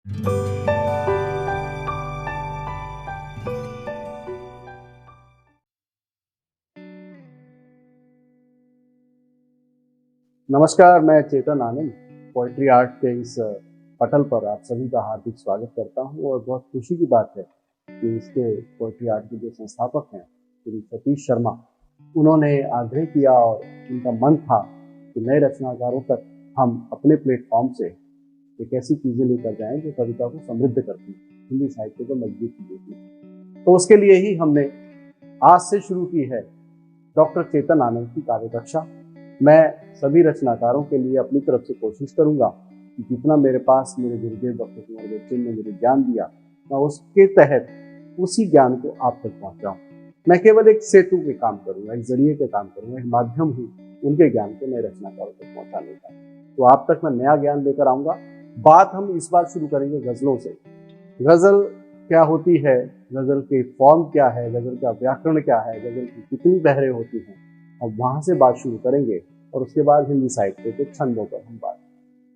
नमस्कार, मैं Chetan Anand poetry art के इस पटल पर आप सभी का हार्दिक स्वागत करता हूं और बहुत खुशी की बात है कि इसके पोएट्री आर्ट के जो संस्थापक हैं श्री सतीश शर्मा, उन्होंने आग्रह किया और उनका मन था कि नए रचनाकारों तक हम अपने प्लेटफॉर्म से एक ऐसी चीज़ें लेकर जाएं जो कविता को समृद्ध करती है, हिंदी साहित्य को मजबूती देती है। तो उसके लिए ही हमने आज से शुरू की है डॉक्टर चेतन आनंद की कार्य कक्षा। मैं सभी रचनाकारों के लिए अपनी तरफ से कोशिश करूंगा कि जितना मेरे पास मेरे गुरुदेव डॉक्टर कुंवर बच्चन ने मुझे ज्ञान दिया, मैं उसके तहत उसी ज्ञान को आप तक पहुंचाऊं। मैं केवल एक सेतु के काम करूंगा, एक जरिए के काम करूंगा, एक माध्यम हूँ उनके ज्ञान को नए रचनाकारों तक पहुंचाने का। तो आप तक मैं नया ज्ञान लेकर आऊंगा। बात हम इस बार शुरू करेंगे गजलों से। गजल क्या होती है, गजल के फॉर्म क्या है, गजल का व्याकरण क्या है, गजल की कितनी बहरें होती हैं, अब वहां से बात शुरू करेंगे और उसके बाद हिंदी साहित्य के छंदों पर हम बात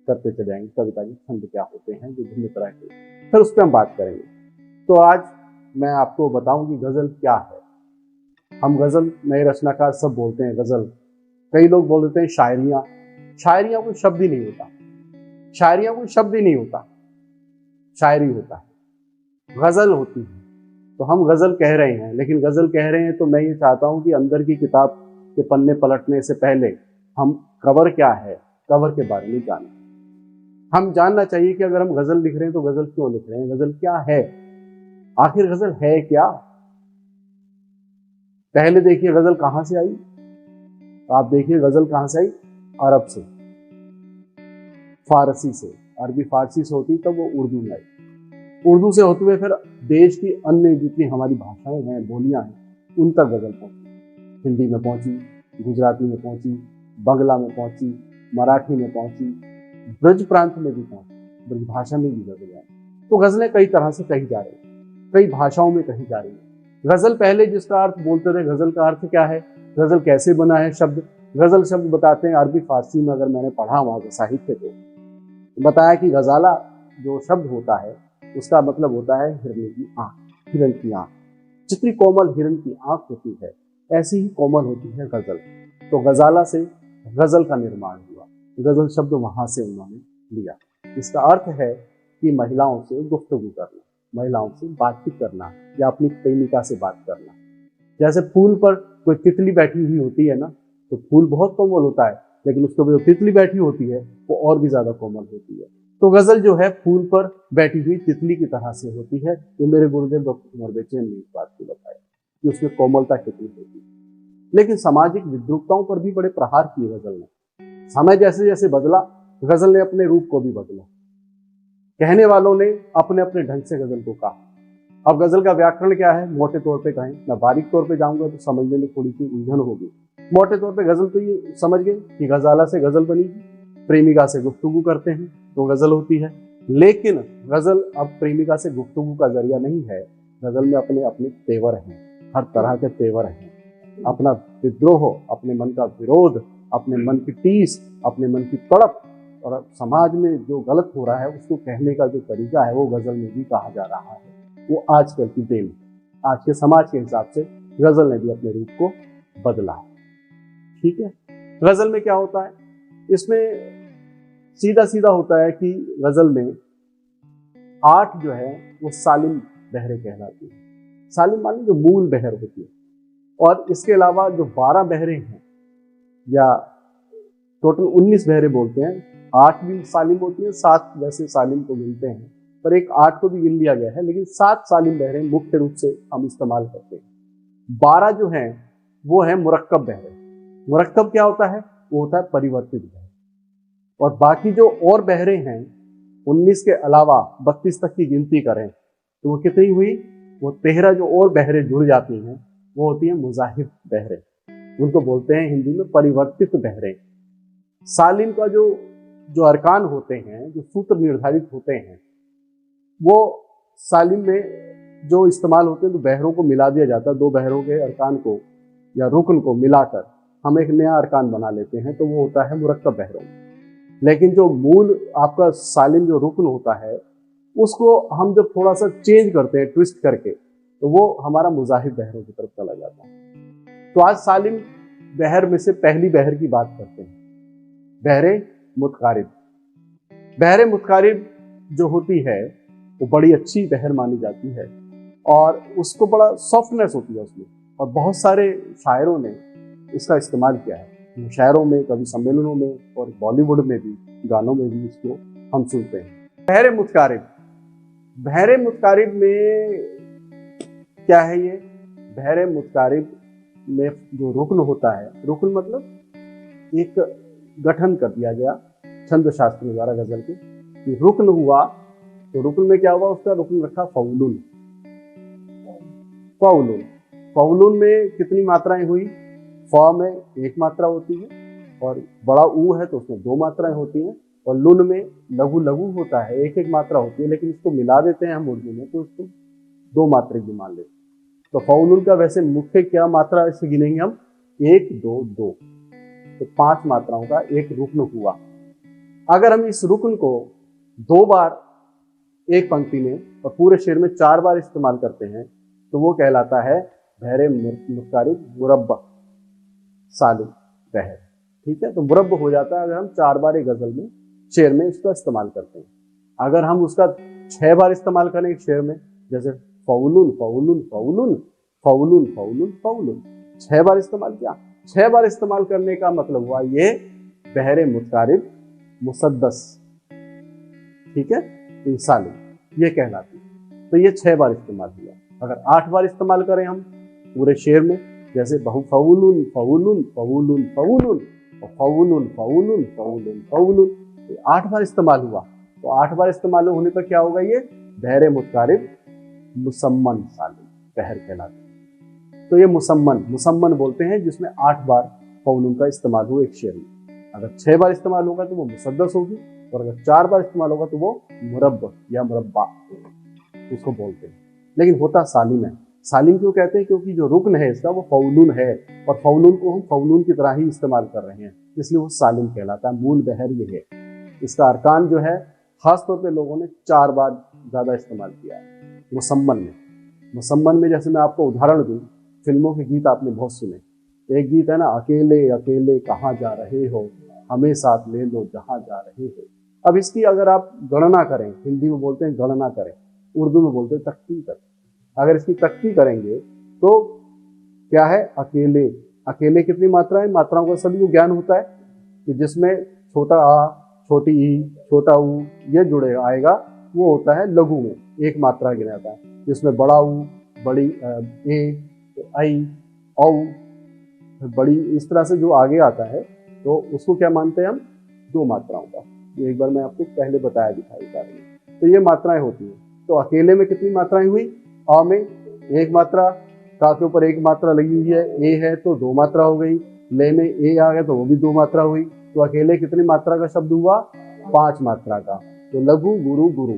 करते चले जाएंगे। कविता के छंद क्या होते हैं, जो भिन्न तरह के, फिर उस पर हम बात करेंगे। तो आज मैं आपको बताऊं कि गजल क्या है। हम गजल, नए रचनाकार सब बोलते हैं गजल, कई लोग बोल देते हैं शायरियां। शायरियां कोई शब्द ही नहीं होता, शायरियां कोई शब्द ही नहीं होता, शायरी होता है, गजल होती है। तो हम गजल कह रहे हैं, लेकिन गजल कह रहे हैं तो मैं ये चाहता हूं कि अंदर की किताब के पन्ने पलटने से पहले हम कवर क्या है, कवर के बारे में जानें। हम जानना चाहिए कि अगर हम गजल लिख रहे हैं तो गजल क्यों लिख रहे हैं, गजल क्या है, आखिर गजल है क्या। पहले देखिए गजल कहां से आई। तो आप देखिए गजल कहां से आई, अरब से, फारसी से। अरबी फारसी से होती तब वो उर्दू में आई, उर्दू से होते हुए फिर देश की अन्य जितनी हमारी भाषाएं हैं, बोलियां हैं, उन तक गजल पहुंची। हिंदी में पहुंची, गुजराती में पहुंची, बंगला में पहुंची, मराठी में पहुंची, ब्रज प्रांत में भी पहुंची, ब्रज भाषा में भी गजल आई। तो गजलें कई तरह से कही जा रही हैं, कई भाषाओं में कही जा रही है। गजल पहले जिसका अर्थ बोलते थे, गजल का अर्थ क्या है, गजल कैसे बना है शब्द। गजल शब्द बताते हैं अरबी फारसी में, अगर मैंने पढ़ा वहां के साहित्य को, बताया कि गजाला जो शब्द होता है उसका मतलब होता है हिरन की आंख, हिरन की आंख। जितनी कोमल हिरन की आंख होती है, ऐसी ही कोमल होती है गजल। तो गजाला से गजल का निर्माण हुआ, गजल शब्द वहां से उन्होंने लिया। इसका अर्थ है कि महिलाओं से गुफ्तगू करना, महिलाओं से बातचीत करना, या अपनी प्रेमिका से बात करना। जैसे फूल पर कोई तितली बैठी हुई होती है ना, तो फूल बहुत कोमल होता है, लेकिन उसके ऊपर जो तितली बैठी होती है वो और भी ज्यादा कोमल होती है। तो गजल जो है फूल पर बैठी हुई तितली की तरह से होती है। ये मेरे गुरुदेव डॉक्टर कुंवर बच्चन ने इस बात को बताया कि उसमें कोमलता कितनी होती है। लेकिन सामाजिक विद्रूपताओं पर भी बड़े प्रहार किए गजल ने। समय जैसे जैसे बदला, गजल ने अपने रूप को भी बदला। कहने वालों ने अपने अपने ढंग से गजल को कहा। अब गजल का व्याकरण क्या है, मोटे तौर पे कहें, मैं बारीक तौर पे जाऊंगा तो समझने में थोड़ी सी उलझन होगी। मोटे तौर पे गजल तो ये समझ गए कि गजाला से गजल बनी, प्रेमिका से गुफ्तगू करते हैं तो गजल होती है। लेकिन गजल अब प्रेमिका से गुफ्तगू का जरिया नहीं है। गजल में अपने अपने तेवर हैं, हर तरह के तेवर हैं। अपना विद्रोह, अपने मन का विरोध, अपने मन की टीस, अपने मन की तड़प, और समाज में जो गलत हो रहा है उसको कहने का जो तरीका है वो गजल में भी कहा जा रहा है। वो आजकल की देन, आज के समाज के हिसाब से गजल ने भी अपने रूप को बदला है। ठीक है, गजल में क्या होता है, इसमें सीधा सीधा होता है कि गजल में 8 जो है वो सालिम बहरें कहलाती है। सालिम माने जो मूल बहर होती है, और इसके अलावा जो 12 बहरें हैं, या टोटल 19 बहरें बोलते हैं। 8 भी सालिम होती है, 7 वैसे सालिम को गिनते हैं, पर एक 8 को भी गिन लिया गया है, लेकिन 7 सालिम बहरें मुख्य रूप से हम इस्तेमाल करते हैं। 12 जो हैं वो है मुरक्कब बहरें। मुरक्कब क्या होता है, वो होता है परिवर्तित बहर। और बाकी जो और बहरें हैं 19 के अलावा 32 तक की गिनती करें तो वो कितनी हुई, वो 13 जो और बहरें जुड़ जाती हैं वो होती है मुजाहिब बहरें। उनको बोलते हैं हिंदी में परिवर्तित बहरें। सालिम का जो अरकान होते हैं, जो सूत्र निर्धारित होते हैं, वो सालिम में जो इस्तेमाल होते हैं तो बहरों को मिला दिया जाता है। 2 बहरों के अरकान को या रुकन को मिलाकर हम एक नया अरकान बना लेते हैं, तो वो होता है मुरक्कब बहरों। लेकिन जो मूल आपका सालिम जो रुकन होता है उसको हम जब थोड़ा सा चेंज करते हैं ट्विस्ट करके, तो वो हमारा मुजाहिब बहरों की तरफ चला जाता है। तो आज सालिम बहर में से पहली बहर की बात करते हैं, बहरे मुतकारिब। बहरे मुतकारिब जो होती है वो बड़ी अच्छी बहर मानी जाती है और उसको बड़ा सॉफ्टनेस होती है उसमें, और बहुत सारे शायरों ने इसका इस्तेमाल किया है, शायरों में, कवि सम्मेलनों में, और बॉलीवुड में भी, गानों में भी इसको हम सुनते हैं। बहरे मुतकारिब, बहरे मुतकारिब में क्या है ये? बहरे मुतकारिब में जो रुक्न होता है, रुक्न मतलब एक गठन कर दिया गया छंद शास्त्रियों द्वारा गजल के, कि रुक्न हुआ, तो रुक्न में क्या हुआ? उसका रुक्न रखा फौलुन। फौलुन, फौलुन में कितनी मात्राएं हुई? फ में एक मात्रा होती है, और बड़ा ऊ है तो उसमें दो मात्राएं होती हैं, और लुन में लघु लघु होता है, एक एक मात्रा होती है, लेकिन इसको मिला देते हैं हम उर्दू में तो उसको दो मात्रा की मान लेते हैं। तो फौलुन का वैसे मुख्य क्या मात्रा इससे गिनेंगे हम? एक दो दो, तो 5 मात्राओं का एक रुक्न हुआ। अगर हम इस रुक्न को 2 बार एक पंक्ति में और पूरे शेर में 4 बार इस्तेमाल करते हैं तो वो कहलाता है बहरे मुतकारिब मुरब्बा सालिम बहर। ठीक है, तो मुरब्ब हो जाता है अगर हम 4 बार एक गजल में, शेर में इसका इस्तेमाल करते हैं। अगर हम उसका 6 बार इस्तेमाल करें एक शेर में, जैसे फौलुन फौलुन फौलुन फौलुन फौलुन फौलुन, 6 बार इस्तेमाल किया, 6 बार इस्तेमाल करने का मतलब हुआ ये बहरे मुतकारिब मुसद्दस। ठीक है, तो सालिम ये कहलाती है। तो ये 6 बार इस्तेमाल हुआ। अगर 8 बार इस्तेमाल करें हम पूरे शेर में, जैसे बहु फौलुन फौलुन फौलुन फौलुन फौलुन फौलुन फौलुन फौलुन, 8 बार इस्तेमाल हुआ, तो 8 बार इस्तेमाल होने पर क्या होगा? ये बहरे मुतकारिब मुसम्मन सालिम बहर कहलाती है। तो ये मुसम्मन, मुसम्मन बोलते हैं जिसमें 8 बार फौलुन का इस्तेमाल हो एक शेर में। अगर 6 बार इस्तेमाल होगा तो वो मुसद्दस होगी, और अगर 4 बार इस्तेमाल होगा तो वो मुरब्ब या मुरब्बा उसको बोलते हैं। लेकिन होता सालिम है। सालिम क्यों कहते हैं? क्योंकि जो रुक्न है इसका वो फौलुन है, और फौलुन को हम फौलुन की तरह ही इस्तेमाल कर रहे हैं, इसलिए वो सालिम कहलाता है। मूल बहर ये है। इसका अरकान जो है खासतौर पे लोगों ने 4 बार ज्यादा इस्तेमाल किया है मुसम्मन में। मुसम्मन में जैसे मैं आपको उदाहरण दूं, फिल्मों के गीत आपने बहुत सुने। एक गीत है ना, अकेले अकेले कहाँ जा रहे हो, हमें साथ ले लो जहाँ जा रहे हो। अब इसकी अगर आप गणना करें, हिंदी में बोलते हैं गणना करें, उर्दू में बोलते हैं तख्ती करें। अगर इसकी तख्ती करेंगे तो क्या है? अकेले, अकेले कितनी मात्राएं? मात्राओं का सभी को ज्ञान होता है कि जिसमें छोटा आ, छोटी ई, छोटा ऊ ये जुड़े आएगा, वो होता है लघु में, एक मात्रा गिनाता है। जिसमें बड़ा ऊ, बड़ी ए, आई, औ, बड़ी, इस तरह से जो आगे आता है तो उसको क्या मानते हैं हम? 2 मात्राओं का। एक बार मैं आपको पहले बताया दिखाई जा रही है। तो ये मात्राएं होती हैं। तो अकेले में कितनी मात्राएं हुई? अ में 1 मात्रा, का के ऊपर 1 मात्रा लगी हुई है, ए है तो 2 मात्रा हो गई, ले में ए आ गया तो वो भी 2 मात्रा हुई। तो अकेले कितनी मात्रा का शब्द हुआ? 5 मात्रा का। तो लघु गुरु गुरु,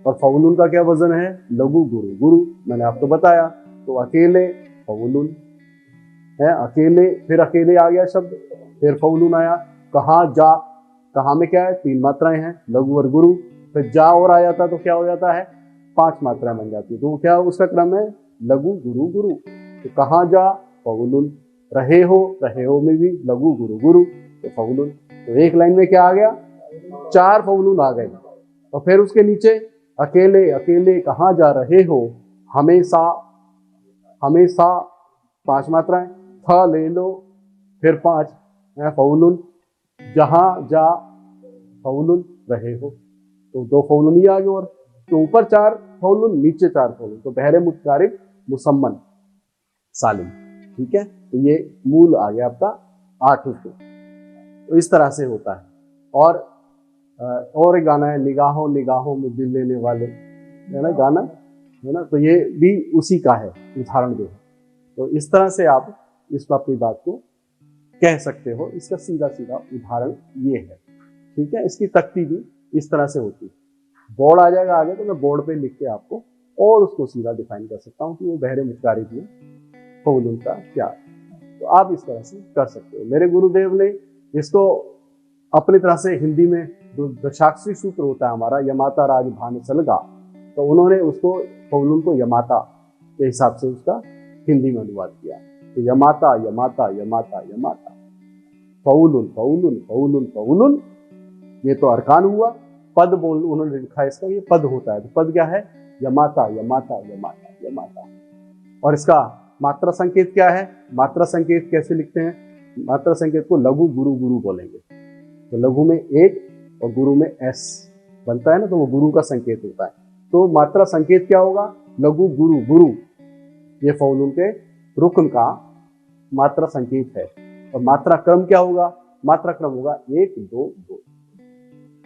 और फौलुन का क्या वजन है? लघु गुरु गुरु, मैंने आपको बताया। तो अकेले फौलुन है, अकेले, फिर अकेले आ गया शब्द, फिर फौलुन आया। कहाँ जा, कहाँ में क्या है? 3 मात्राएं हैं, लघु और गुरु। फिर जा और आ जाता तो क्या हो जाता है? 5 मात्राएं बन जाती है। तो क्या उसका क्रम है? लघु गुरु गुरु। तो कहाँ जा फौलुन, रहे हो में भी लघु गुरु गुरु, तो फौलुन। तो एक लाइन में क्या आ गया? 4 फौलुन आ गए। और फिर उसके नीचे अकेले अकेले कहाँ जा रहे हो, हमेशा, हमेशा 5 मात्राएं, था ले लो, फिर 5 फौलुन, जहां जा फौलुन, रहे हो, तो 2 फौलुन ही आ गए। और तो ऊपर 4 फौलुन, नीचे 4 फौलुन, तो बहरे मुतकारिब मुसम्मन सालिम। ठीक है, तो ये मूल आ गया आपका 8 उसको। तो इस तरह से होता है। और एक गाना है, निगाहों निगाहों में दिल लेने वाले, है ना गाना, है ना, तो ये भी उसी का है उदाहरण जो है। तो इस तरह से आप इस अपनी बात को कह सकते हो। इसका सीधा सीधा उदाहरण ये है। ठीक है, इसकी तख्ती भी इस तरह से होती है। बोर्ड आ जाएगा आगे तो मैं बोर्ड पे लिख के आपको और उसको सीधा डिफाइन कर सकता हूँ कि वो बहरे मुतकारिब में फौलुन का क्या है। तो आप इस तरह से कर सकते हो। मेरे गुरुदेव ने इसको अपनी तरह से हिंदी में जो दशाक्षरी सूत्र होता है हमारा, यमाता राज भान सलगा, तो उन्होंने उसको फौलुन को यमाता के हिसाब से उसका हिंदी में अनुवाद किया। तो यमाता यमाता यमाता यमाता, फौलुन फौलुन फौलुन फौलुन, ये तो अरकान हुआ। पद बोल उन्होंने लिखा है इसका, ये पद होता है। तो पद क्या है? यमाता यमाता यमाता यमाता। और इसका मात्रा संकेत क्या है? मात्रा संकेत कैसे लिखते हैं? मात्रा संकेत को लघु गुरु गुरु बोलेंगे। तो लघु में एक और गुरु में एस बनता है ना, तो वो गुरु का संकेत होता है। तो मात्रा संकेत क्या होगा? लघु गुरु गुरु, ये फौलुन के रुकन का मात्रा संकेत है। और मात्रा क्रम क्या होगा? मात्रा क्रम होगा 1 2 2।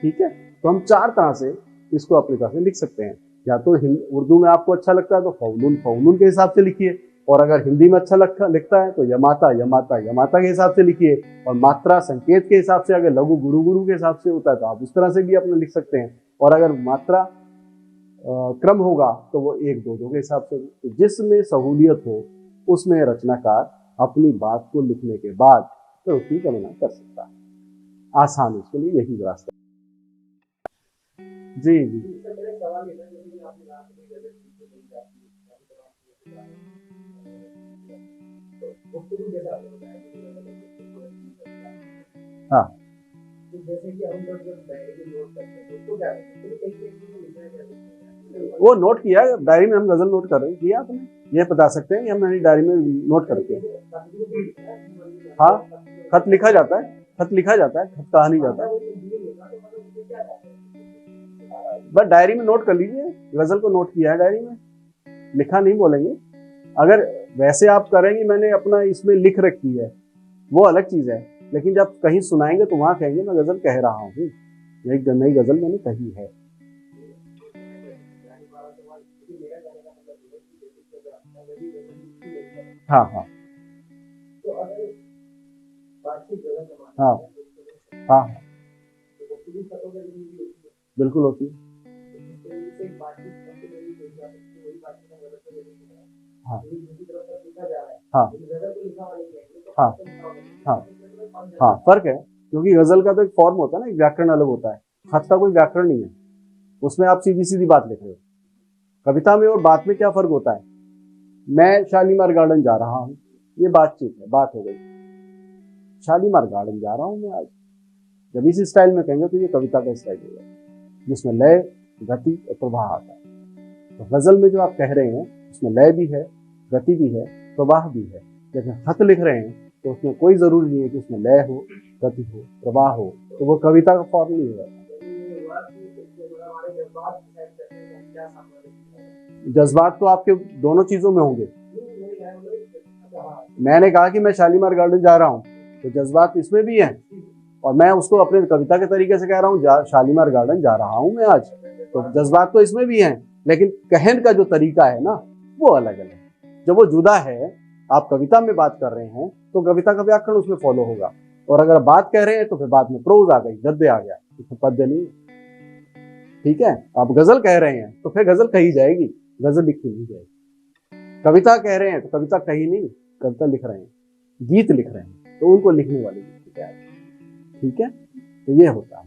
ठीक है, तो हम 4 तरह से इसको अपनी तरह से लिख सकते हैं। या तो उर्दू में आपको अच्छा लगता है तो फौलुन फौलुन के हिसाब से लिखिए, और अगर हिंदी में अच्छा लिखता है तो यमाता यमाता यमाता के हिसाब से लिखिए। और मात्रा संकेत के हिसाब से अगर लघु गुरु गुरु के हिसाब से होता है तो आप उस तरह से भी अपने लिख सकते हैं। और अगर मात्रा क्रम होगा तो वो 1 2 2 के हिसाब से। तो जिसमें सहूलियत हो उसमें रचनाकार अपनी बात को लिखने के बाद तो उसकी गणना कर सकता है। आसान उसके लिए यही रास्ता। जी जी हाँ, जैसे कि हम लोग जब डायरी नोट करते हैं तो क्या वो नोट किया है डायरी में, हम गजल नोट कर रहे हैं। किया आपने? ये बता सकते हैं कि हमने डायरी में नोट करके? हाँ, खत लिखा जाता है, खत लिखा जाता है, खत कहा नहीं जाता है। बस डायरी में नोट कर लीजिए, गजल को नोट किया है डायरी में, लिखा नहीं बोलेंगे। अगर वैसे आप करेंगे मैंने अपना इसमें लिख रखी है, वो अलग चीज है। लेकिन जब कहीं सुनाएंगे तो वहां कहेंगे मैं गजल कह रहा हूँ, एक नई गजल मैंने कही है। हाँ हाँ हाँ हाँ, बिल्कुल होती है। हाँ हाँ हाँ हाँ हाँ, फर्क है, क्योंकि गजल का तो एक फॉर्म होता है ना, एक व्याकरण अलग होता है। खत का कोई व्याकरण नहीं है, उसमें आप सीधी सीधी बात लिख रहे हो। कविता में और बात में क्या फर्क होता है? मैं शालीमार गार्डन जा रहा हूँ, ये बातचीत है, बात हो गई। शालीमार गार्डन जा रहा हूँ मैं आज, जब इस स्टाइल में कहेंगे तो ये कविता का स्टाइल होगा, जिसमें लय, गति और प्रवाह आता है। तो गजल में जो आप कह रहे हैं उसमें लय भी है, गति भी है, प्रवाह भी है। लेकिन खत लिख रहे हैं तो उसमें कोई जरूरी नहीं है कि उसमें लय हो, गति हो, प्रवाह हो, तो वो कविता का फॉर्म नहीं होगा। जज्बात तो आपके दोनों चीजों में होंगे। मैंने कहा कि मैं शालीमार गार्डन जा रहा हूँ, तो जज्बात इसमें भी हैं, और मैं उसको अपने कविता के तरीके से कह रहा हूँ, शालीमार गार्डन जा रहा हूँ मैं आज, तो जज्बात तो इसमें भी हैं। लेकिन कहन का जो तरीका है ना, वो अलग अलग है। जब वो जुदा है, आप कविता में बात कर रहे हैं तो कविता का व्याकरण उसमें फॉलो होगा, और अगर बात कह रहे हैं तो फिर बाद में प्रोज आ गई, गद्य आ गया, इसमें पद्य नहीं। ठीक है, आप गजल कह रहे हैं तो फिर गजल कही जाएगी, गजल लिखी नहीं जाएगी। कविता कह रहे हैं तो कविता कही नहीं, कविता लिख रहे हैं, गीत लिख रहे हैं तो उनको लिखने वाली गीत क्या है। ठीक है, तो ये होता है।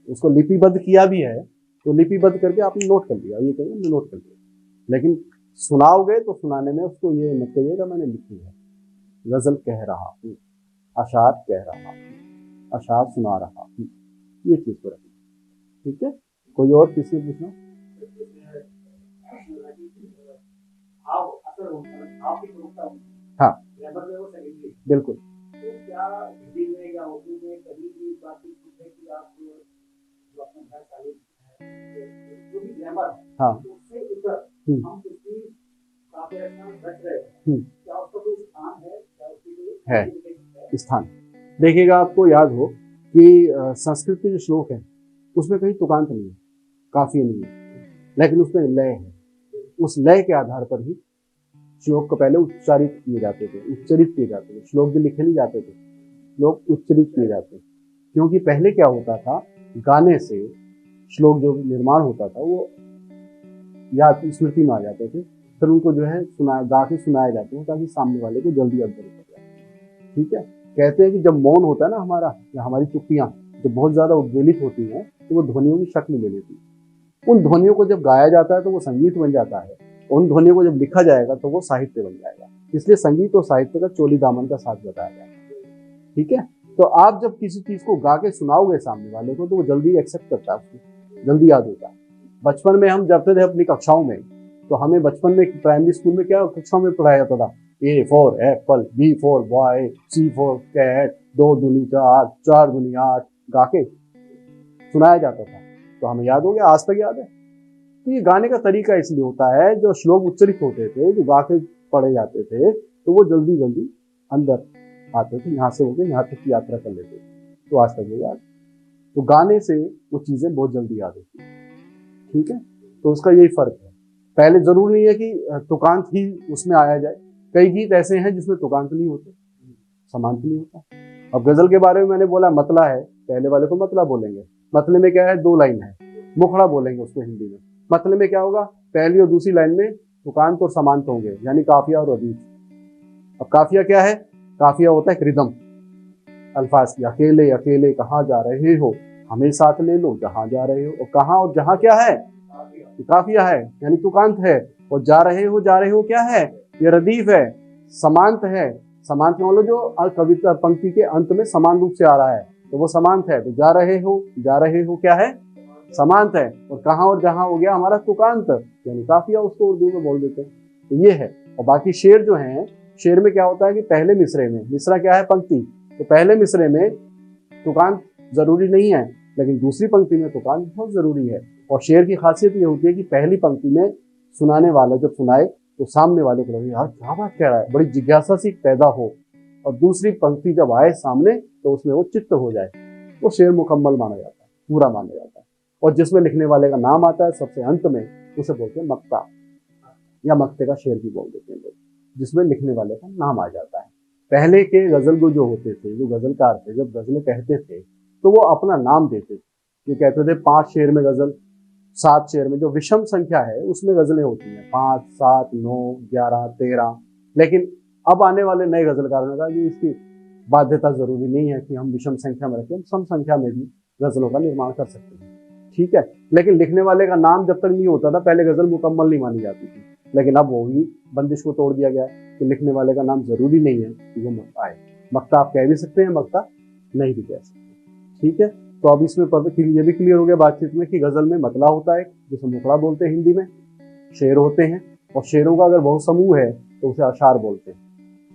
उसको लिपिबद्ध किया भी है तो लिपिबद्ध करके आपने नोट कर लिया, ये कहिए हमने नोट कर लिया। लेकिन सुनाओगे तो सुनाने में उसको ये मत कहिएगा मैंने लिखी है, गजल कह रहा हूँ, अशार कह रहा हूँ, अशार सुना रहा हूँ, ये चीज को रखिए। ठीक है, कोई और किसी से पूछना? हाँ बिल्कुल, हाँ है स्थान। देखिएगा, आपको याद हो कि संस्कृत के जो श्लोक है उसमें कहीं तुकांत नहीं है, काफी नहीं है, लेकिन उसमें लय है। उस लय के आधार पर ही श्लोक को पहले उच्चारित किए जाते थे, उच्चरित किए जाते थे। श्लोक भी लिखे नहीं जाते थे, श्लोक उच्चरित किए जाते थे। क्योंकि पहले क्या होता था, गाने से श्लोक जो निर्माण होता था वो याद स्मृति में आ जाते थे, फिर उनको जो है गा के सुनाए जाते हैं ताकि सामने वाले को जल्दी अवगत हो जाए। ठीक है, कहते हैं कि जब मौन होता है ना हमारा या हमारी चुप्पियां, जब बहुत ज्यादा उद्वेलित होती हैं तो वो ध्वनियों की शक्ल ले लेती है। उन ध्वनियों को जब गाया जाता है तो वो संगीत बन जाता है, उन ध्वनियों को जब लिखा जाएगा तो वो साहित्य बन जाएगा। इसलिए संगीत और साहित्य का चोली दामन का साथ बताया जाएगा। ठीक है, तो आप जब किसी चीज को गा के सुनाओगे सामने वाले को तो वो जल्दी एक्सेप्ट करता है, उसको जल्दी याद होता है। बचपन में हम जाते थे अपनी कक्षाओं में, तो हमें बचपन में प्राइमरी स्कूल में क्या कक्षाओं में पढ़ाया जाता था, A for apple, B for boy, C for cat, 2 दूनी 4, 4 दूनी 8 गा के सुनाया जाता था। तो हमें याद हो गया, आज तक याद है। तो ये गाने का तरीका इसलिए होता है, जो श्लोक उच्चरित होते थे, जो गा के पढ़े जाते थे, तो वो जल्दी जल्दी अंदर आते थे, यहाँ से होकर यहाँ तक की यात्रा कर लेते थे, तो आज तक वो याद। तो गाने से वो चीजें बहुत जल्दी याद होती है। ठीक है, तो उसका यही फर्क है। पहले जरूरी नहीं है कि तुकांत ही उसमें आया जाए, कई गीत ऐसे हैं जिसमें तुकांत नहीं होते, समांत नहीं होता। अब गजल के बारे में मैंने बोला मतला है, पहले वाले को मतला बोलेंगे। मतले में क्या है, 2 लाइन है, मुखड़ा बोलेंगे उसको हिंदी में। मतले में क्या होगा, पहली और दूसरी लाइन में तुकांत और समांत होंगे, यानी काफिया और रदीफ। अब काफिया क्या है, काफिया होता है रिदम अल्फाज की, अकेले अकेले कहाँ जा रहे हो, हमें साथ ले लो जहां जा रहे हो। और कहाँ और जहां क्या है, काफिया है यानी तुकांत है। और जा रहे हो क्या है, ये रदीफ है, समांत है। समांत मतलब जो कविता पंक्ति के अंत में समान रूप से आ रहा है तो वो समांत है। तो जा रहे हो क्या है, समांत है। और कहाँ और जहां हो गया हमारा तुकांत, यानी काफिया उसको उर्दू में बोल देते हैं। तो ये है। और बाकी शेर जो है, शेर में क्या होता है कि पहले मिसरे में, मिसरा क्या है, पंक्ति, तो पहले मिसरे में तुकांत जरूरी नहीं है, लेकिन दूसरी पंक्ति में तुकांत बहुत जरूरी है। और शेर की खासियत ये होती है कि पहली पंक्ति में सुनाने वाला जब सुनाए तो सामने वाले को लगे यार क्या बात कह रहा है, बड़ी जिज्ञासा सी पैदा हो, और दूसरी पंक्ति जब आए सामने तो उसमें वो चित्त हो जाए, वो शेर मुकम्मल माना जाता है, पूरा माना जाता है। और जिसमें लिखने वाले का नाम आता है सबसे अंत में, उसे बोलते हैं मक्ता, या मक्ते का शेर भी बोल देते हैं लोग, जिसमें लिखने वाले का नाम आ जाता है। पहले के गजल जो होते थे, जो गजलकार थे, जब गजलें कहते थे तो वो अपना नाम देते थे। ये कहते थे 5 शेर में गजल, 7 शेर में, जो विषम संख्या है उसमें गजलें होती हैं 5, 7, 9, 11, 13। लेकिन अब आने वाले नए गजलकारों ने कहा कि इसकी बाध्यता जरूरी नहीं है कि हम विषम संख्या में रखें, हम सम संख्या में भी गजलों का निर्माण कर सकते हैं। ठीक है, लेकिन लिखने वाले का नाम जब तक नहीं होता था, पहले गजल मुकम्मल नहीं मानी जाती थी। लेकिन अब वो भी बंदिश को तोड़ दिया गया है कि लिखने वाले का नाम जरूरी नहीं है कि वो आए। मक्ता आप कह भी सकते हैं, मक्ता नहीं भी कह सकते। ठीक है, तो अब इसमें ये भी क्लियर हो गया बातचीत में कि गजल में मतला होता है जिसे मुखड़ा बोलते हैं हिंदी में, शेर होते हैं, और शेरों का अगर बहुत समूह है तो उसे अशार बोलते हैं।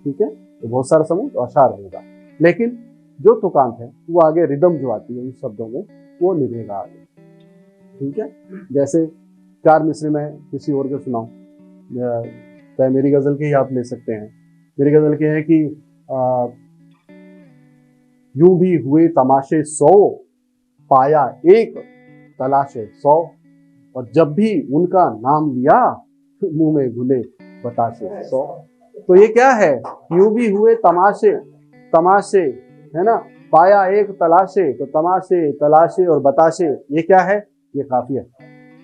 ठीक है, तो बहुत सारा समूह तो अशार होगा, लेकिन जो तुकांत है वो आगे रिदम जो आती है उन शब्दों में वो निभेगा आगे। ठीक है, जैसे 4 मिसरे में किसी और के सुनाऊं, चाहे मेरी गजल के ही आप ले सकते हैं। मेरी गजल के है कि यूं भी हुए तमाशे 100, पाया एक तलाशे 100, और जब भी उनका नाम लिया मुंह में घुले बताशे 100। तो ये क्या है, यूं भी हुए तमाशे है ना, पाया एक तलाशे, तो तमाशे, तलाशे और बताशे ये क्या है, ये काफिया है।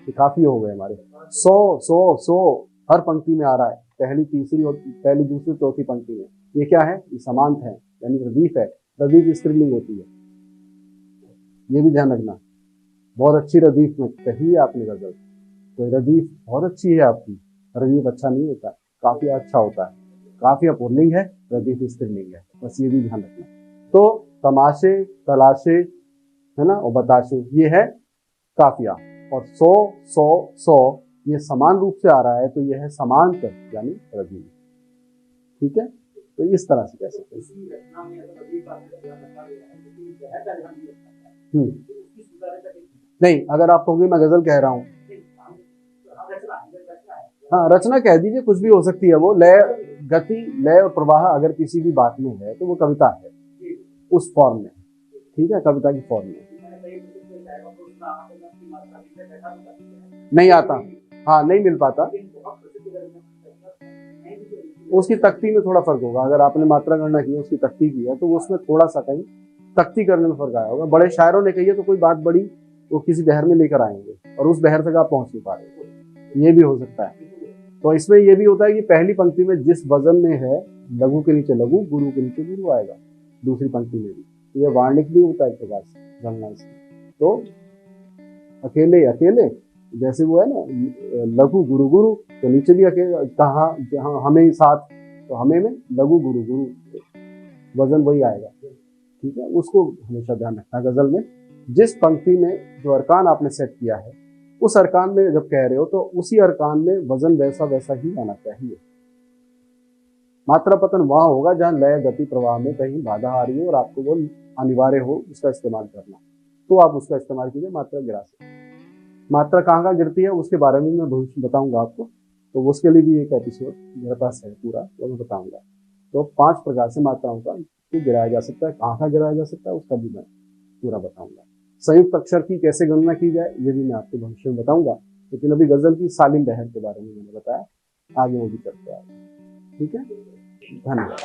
ये काफिया हो गए हमारे। 100 हर पंक्ति में आ रहा है, पहली, तीसरी और पहली, दूसरी, चौथी पंक्ति में। ये क्या है, ये समांत है, यानी रदीफ है। रदीफ स्त्रीलिंग होती है, ये भी ध्यान रखना। बहुत अच्छी रदीफ में कही है आपने गजल, तो रदीफ बहुत अच्छी है आपकी। रदीफ अच्छा नहीं होता, काफिया अच्छा होता है। काफिया पुल्लिंग है, रदीफ स्त्रीलिंग है, बस ये भी ध्यान रखना। तो तमाशे, तलाशे है ना, और बताशे ये है काफिया। और 100 ये समान रूप से आ रहा है, तो ये है समांत यानी रदीफ। ठीक है, तो इस तरह से कह सकते हैं। नहीं, अगर आप कहोगे मैं गजल कह रहा हूँ, हाँ रचना कह दीजिए, कुछ भी हो सकती है वो। लय, गति, लय और प्रवाह अगर किसी भी बात में है तो वो कविता है, उस फॉर्म में। ठीक है, कविता की फॉर्म में नहीं आता, हाँ नहीं मिल पाता। उसकी तख्ती में थोड़ा फर्क होगा। अगर आपने मात्रा गणना की है, उसकी तख्ती की है, तो उसमें थोड़ा सा कहीं तख्ती करने में फर्क आया होगा। बड़े शायरों ने कही है तो कोई बात बड़ी वो किसी बहर में लेकर आएंगे और उस बहर तक आप पहुंच नहीं पा रहे, ये भी हो सकता है। तो इसमें ये भी होता है कि पहली पंक्ति में जिस वजन में है, लघु के नीचे लघु, गुरु के नीचे गुरु आएगा, दूसरी पंक्ति में भी। ये वार्णिक भी होता है एक प्रकार से गणना इसकी। तो अकेले अकेले, जैसे वो है ना लघु गुरु गुरु, तो नीचे भी अकेले कहा जहाँ हमें ही साथ, तो हमें में लघु गुरु गुरु, वजन वही आएगा। ठीक है, उसको हमेशा ध्यान रखना गजल में। जिस पंक्ति में जो अरकान आपने सेट किया है, उस अरकान में जब कह रहे हो तो उसी अरकान में वजन वैसा वैसा ही आना चाहिए। मात्रा पतन वहां होगा जहां लय गति प्रवाह में कहीं बाधा आ रही हो और आपको वो अनिवार्य हो उसका इस्तेमाल करना, तो आप उसका इस्तेमाल कीजिए, मात्रा गिरा सकते। मात्रा कहाँ कहाँ गिरती है उसके बारे में मैं भविष्य बताऊंगा आपको, तो उसके लिए भी एक एपिसोड मेरे पास है पूरा, वो मैं बताऊंगा। तो 5 प्रकार से मात्राओं का गिराया जा सकता है, कहाँ कहाँ गिराया जा सकता है उसका भी मैं पूरा बताऊंगा। संयुक्त अक्षर की कैसे गणना की जाए ये भी मैं आपको भविष्य में बताऊंगा, लेकिन अभी गजल की सालिम लहर के बारे में मैंने बताया, आगे वो भी चलते आए। ठीक है, धन्यवाद।